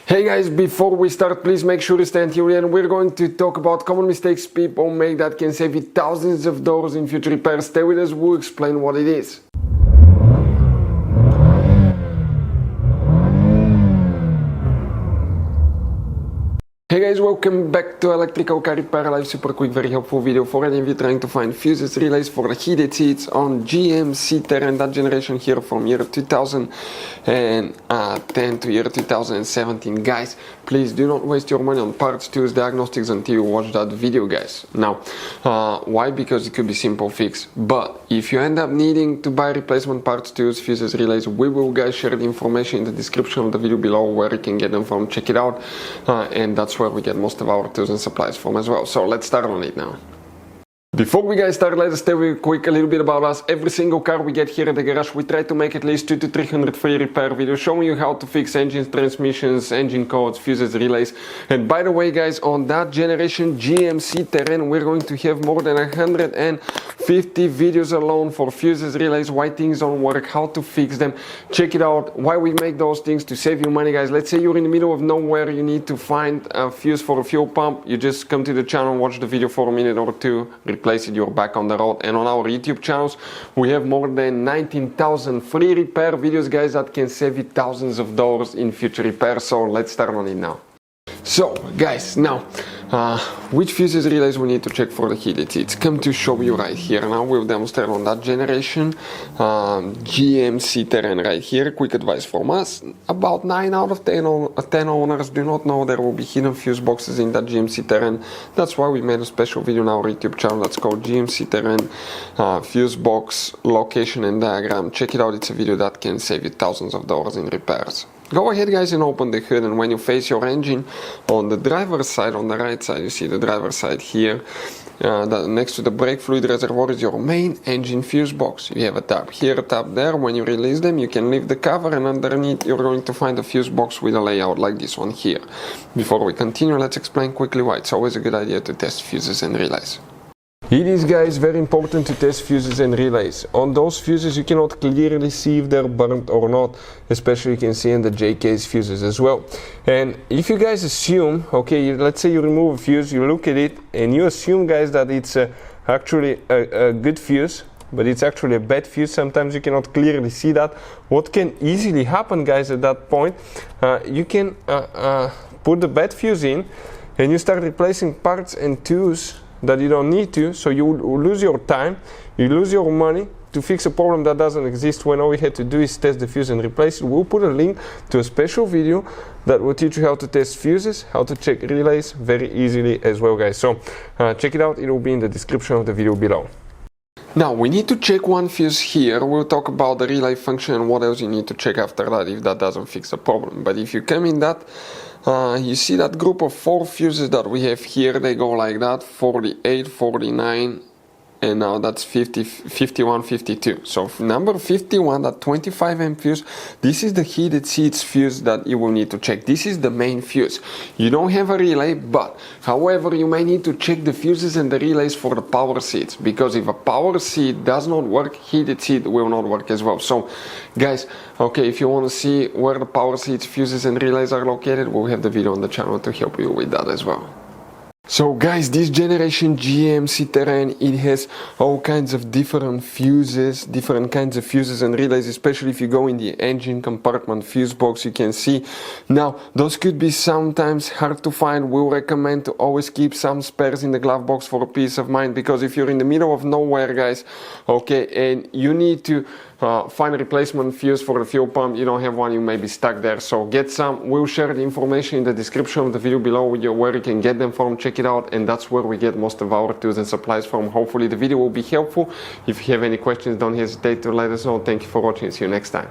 Hey guys, before we start, please make sure to stay until the end. We're going to talk about common mistakes people make that can save you thousands of dollars in future repairs. Stay with us, we'll explain what it is. Hey guys, welcome back to Electrical Car Repair Live. Super quick, very helpful video for any of you trying to find fuses, relays for the heated seats on GMC Terrain, that generation here from year 2010 to year 2017. Guys, please do not waste your money on parts, tools, diagnostics until you watch that video, guys. Now, why? Because it could be simple fix, but if you end up needing to buy replacement parts, tools, fuses, relays, we will, guys, share the information in the description of the video below where you can get them from. Check it out, and that's where we get most of our tools and supplies from as well. So let's start on it now. Before we guys start, let us tell you quick a little bit about us. Every single car we get here at the garage, we try to make at least 200 to 300 free repair videos showing you how to fix engines, transmissions, engine codes, fuses, relays. And by the way guys, on that generation GMC Terrain, we're going to have more than 150 videos alone for fuses, relays, why things don't work, how to fix them. Check it out, why we make those things to save you money, guys. Let's say you're in the middle of nowhere, you need to find a fuse for a fuel pump. You just come to the channel, watch the video for a minute or two, replace it, you're back on the road. And on our YouTube channels, we have more than 19,000 free repair videos, guys, that can save you thousands of dollars in future repairs. So let's start on it now. So guys, now which fuses, relays we need to check for the heated seats. Come to show you right here. Now we'll demonstrate on that generation GMC Terrain right here. Quick advice from us: about 9 out of 10 owners do not know there will be hidden fuse boxes in that GMC Terrain. That's why we made a special video on our YouTube channel that's called GMC Terrain fuse box location and diagram. Check it out, it's a video that can save you thousands of dollars in repairs. Go ahead guys and open the hood, and when you face your engine, on the driver's side, on the right side, you see the driver's side here, next to the brake fluid reservoir is your main engine fuse box. You have a tab here, a tab there. When you release them, you can lift the cover, and underneath you're going to find a fuse box with a layout like this one here. Before we continue, let's explain quickly why it's always a good idea to test fuses and relays. It is, guys, very important to test fuses and relays. On those fuses you cannot clearly see if they're burnt or not, especially you can see in the JK's fuses as well. And if you guys assume, okay, let's say you remove a fuse, you look at it and you assume, guys, that it's actually a good fuse, but it's actually a bad fuse. Sometimes you cannot clearly see that. What can easily happen, guys, at that point, you can put the bad fuse in and you start replacing parts and tools that you don't need to, so you will lose your time, you lose your money to fix a problem that doesn't exist, when all we had to do is test the fuse and replace it. We'll put a link to a special video that will teach you how to test fuses, how to check relays very easily as well, guys. So check it out, it will be in the description of the video below. Now we need to check one fuse here. We'll talk about the relay function and what else you need to check after that if that doesn't fix the problem. But if you come in that, you see that group of 4 fuses that we have here, they go like that: 48, 49, and now that's 50, 51, 52. So number 51, that 25 amp fuse, this is the heated seats fuse that you will need to check. This is the main fuse. You don't have a relay, but however you may need to check the fuses and the relays for the power seats, because if a power seat does not work, heated seat will not work as well. So guys, okay, if you want to see where the power seats, fuses and relays are located, we'll have the video on the channel to help you with that as well. So guys, this generation GMC Terrain, it has all kinds of different kinds of fuses and relays, especially if you go in the engine compartment fuse box, you can see. Now, those could be sometimes hard to find. We'll recommend to always keep some spares in the glove box for peace of mind, because if you're in the middle of nowhere, guys, okay, and you need to find a replacement fuse for the fuel pump, you don't have one, you may be stuck there. So get some. We'll share the information in the description of the video below where you can get them from. Check it out, and that's where we get most of our tools and supplies from. Hopefully the video will be helpful. If you have any questions, don't hesitate to let us know. Thank you for watching. See you next time.